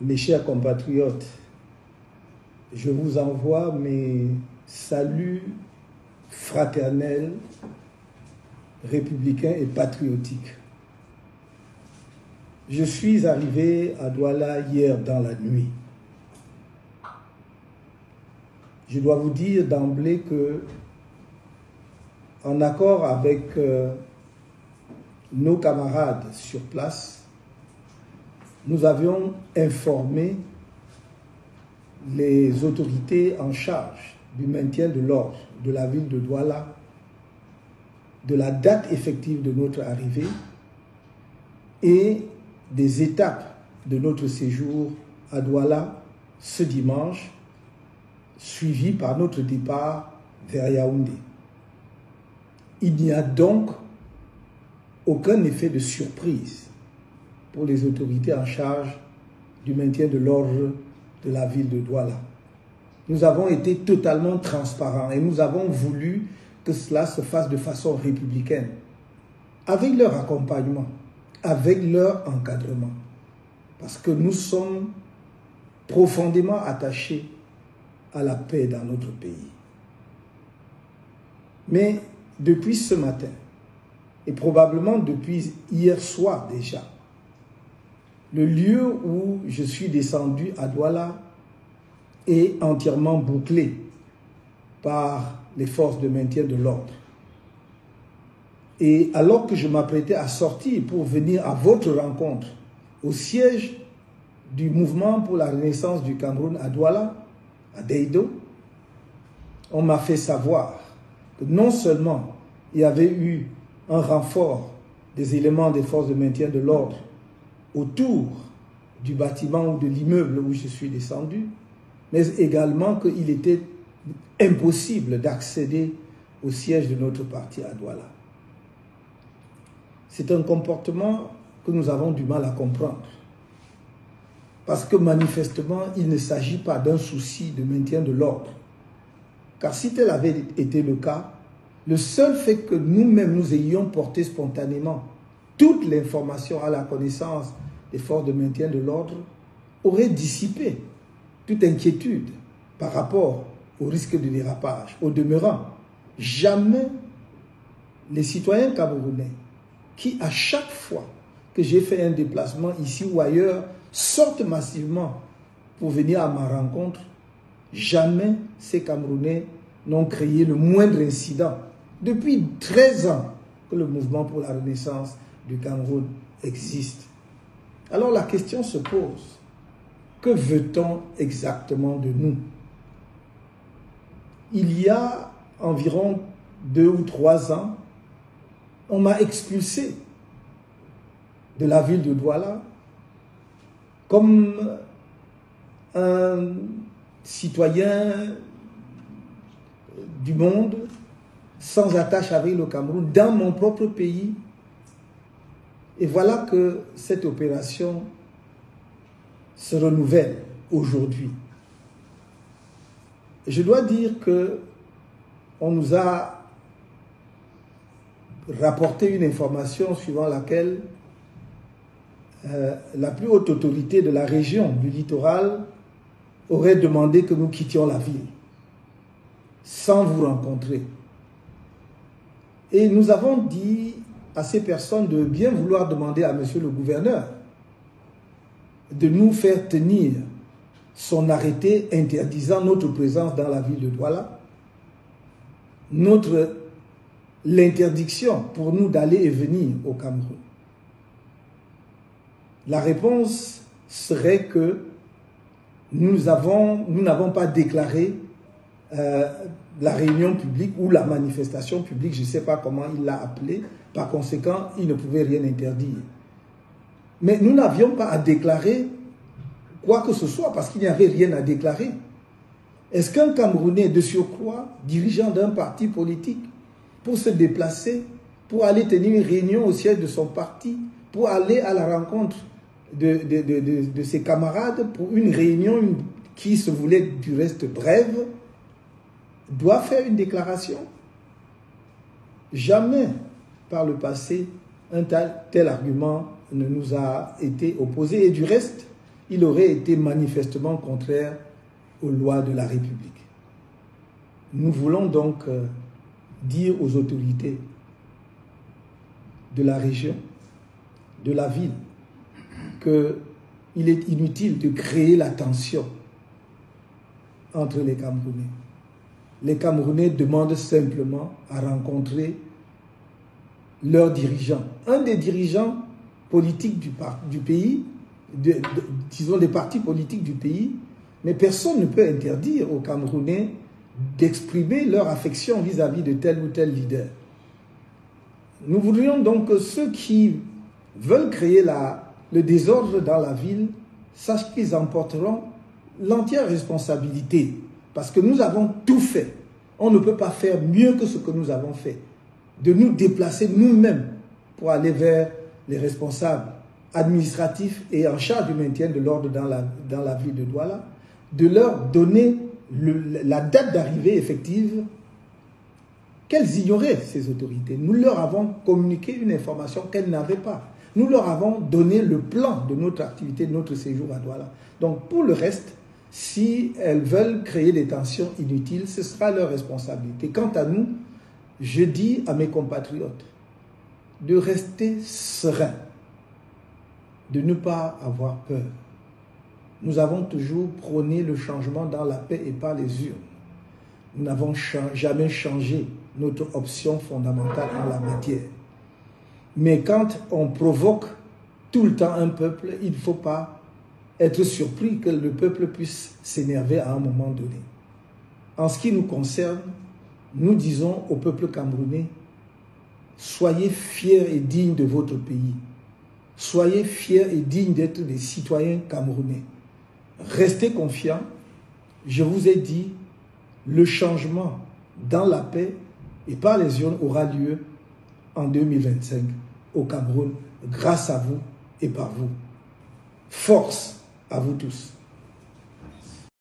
Mes chers compatriotes, je vous envoie mes saluts fraternels, républicains et patriotiques. Je suis arrivé à Douala hier dans la nuit. Je dois vous dire d'emblée que, en accord avec nos camarades sur place, nous avions informé les autorités en charge du maintien de l'ordre de la ville de Douala de la date effective de notre arrivée et des étapes de notre séjour à Douala ce dimanche, suivi par notre départ vers Yaoundé. Il n'y a donc aucun effet de surprise pour les autorités en charge du maintien de l'ordre de la ville de Douala. Nous avons été totalement transparents et nous avons voulu que cela se fasse de façon républicaine, avec leur accompagnement, avec leur encadrement, parce que nous sommes profondément attachés à la paix dans notre pays. Mais depuis ce matin, et probablement depuis hier soir déjà, le lieu où je suis descendu à Douala est entièrement bouclé par les forces de maintien de l'ordre. Et alors que je m'apprêtais à sortir pour venir à votre rencontre au siège du mouvement pour la renaissance du Cameroun à Douala, à Deido, on m'a fait savoir que non seulement il y avait eu un renfort des éléments des forces de maintien de l'ordre autour du bâtiment ou de l'immeuble où je suis descendu, mais également qu'il était impossible d'accéder au siège de notre parti à Douala. C'est un comportement que nous avons du mal à comprendre. Parce que manifestement, il ne s'agit pas d'un souci de maintien de l'ordre. Car si tel avait été le cas, le seul fait que nous-mêmes nous ayons porté spontanément toute l'information à la connaissance des forces de maintien de l'ordre aurait dissipé toute inquiétude par rapport au risque de dérapage. Au demeurant, jamais les citoyens camerounais qui, à chaque fois que j'ai fait un déplacement ici ou ailleurs, sortent massivement pour venir à ma rencontre, jamais ces Camerounais n'ont créé le moindre incident. Depuis 13 ans que le mouvement pour la renaissance du Cameroun existe. Alors la question se pose, que veut-on exactement de nous? Il y a environ 2 ou 3 ans, on m'a expulsé de la ville de Douala comme un citoyen du monde sans attache avec le Cameroun dans mon propre pays. Et voilà que cette opération se renouvelle aujourd'hui. Je dois dire que on nous a rapporté une information suivant laquelle la plus haute autorité de la région du littoral aurait demandé que nous quittions la ville sans vous rencontrer. Et nous avons dit à ces personnes de bien vouloir demander à monsieur le gouverneur de nous faire tenir son arrêté interdisant notre présence dans la ville de Douala, l'interdiction pour nous d'aller et venir au Cameroun. La réponse serait que nous n'avons pas déclaré la réunion publique ou la manifestation publique, je ne sais pas comment il l'a appelé, par conséquent, il ne pouvait rien interdire. Mais nous n'avions pas à déclarer quoi que ce soit, parce qu'il n'y avait rien à déclarer. Est-ce qu'un Camerounais de surcroît, dirigeant d'un parti politique, pour se déplacer, pour aller tenir une réunion au siège de son parti, pour aller à la rencontre de ses camarades, pour une réunion qui se voulait du reste brève, doit faire une déclaration? Jamais par le passé un tel argument ne nous a été opposé. Et du reste, il aurait été manifestement contraire aux lois de la République. Nous voulons donc dire aux autorités de la région, de la ville, qu'il est inutile de créer la tension entre les Camerounais. Les Camerounais demandent simplement à rencontrer leurs dirigeants. Un des dirigeants politiques du pays, disons des partis politiques du pays, mais personne ne peut interdire aux Camerounais d'exprimer leur affection vis-à-vis de tel ou tel leader. Nous voudrions donc que ceux qui veulent créer le désordre dans la ville sachent qu'ils emporteront l'entière responsabilité, parce que nous avons tout fait. On ne peut pas faire mieux que ce que nous avons fait, de nous déplacer nous-mêmes pour aller vers les responsables administratifs et en charge du maintien de l'ordre dans la ville de Douala, de leur donner la date d'arrivée effective qu'elles ignoraient, ces autorités. Nous leur avons communiqué une information qu'elles n'avaient pas. Nous leur avons donné le plan de notre activité, de notre séjour à Douala. Donc pour le reste, si elles veulent créer des tensions inutiles, ce sera leur responsabilité. Quant à nous, je dis à mes compatriotes de rester sereins, de ne pas avoir peur. Nous avons toujours prôné le changement dans la paix et par les urnes. Nous n'avons jamais changé notre option fondamentale en la matière. Mais quand on provoque tout le temps un peuple, il ne faut pas être surpris que le peuple puisse s'énerver à un moment donné. En ce qui nous concerne, nous disons au peuple camerounais, soyez fiers et dignes de votre pays. Soyez fiers et dignes d'être des citoyens camerounais. Restez confiants. Je vous ai dit, le changement dans la paix et par les urnes aura lieu en 2025 au Cameroun, grâce à vous et par vous. Force à vous tous.